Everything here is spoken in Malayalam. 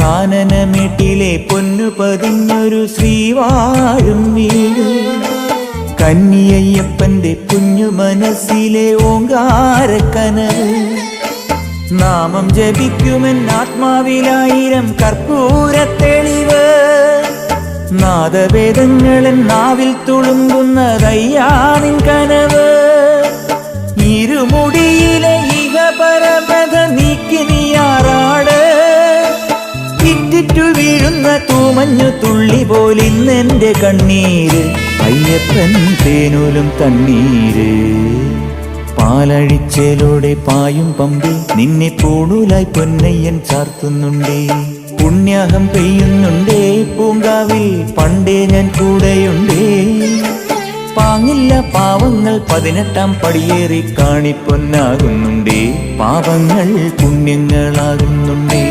കാനനമേട്ടിലെ പൊന്നു പതിഞ്ഞൊരു ശ്രീവാഴും വീട്, കന്നിയയ്യപ്പന്റെ കുഞ്ഞു മനസ്സിലെ ഓങ്കാരക്കനവ്. നാമം ജപിക്കുമെൻ ആത്മാവിലായിരം കർപ്പൂരത്തെളിവ്, നാദവേദങ്ങളൻ നാവിൽ തുളുമ്പുന്നതയ്യാനിൻ കനവ്. ഇരുമുടിയിലെ ഇഹപരമത നീക്കി നീയാറാട്, ഇറ്റിറ്റു വീഴുന്ന തൂമഞ്ഞു തുള്ളി പോലിന്നെന്റെ കണ്ണീര്, അയ്യപ്പൻ തേനൂലും തണ്ണീര്. പാലഴിച്ചേലോടെ പായും പമ്പി നിന്നെ പൂണൂലായി പൊന്നയ്യൻ ചാർത്തുന്നുണ്ടേ. പുണ്യാഹം പെയ്യുന്നുണ്ടേ പൂങ്കാവിൽ പണ്ടേ ഞാൻ കൂടെയുണ്ടേ. പാങ്ങില്ല പാവങ്ങൾ 18-ാം പടിയേറി കാണിപ്പൊന്നാകുന്നുണ്ടേ, പാപങ്ങൾ പുണ്യങ്ങളാകുന്നുണ്ടേ.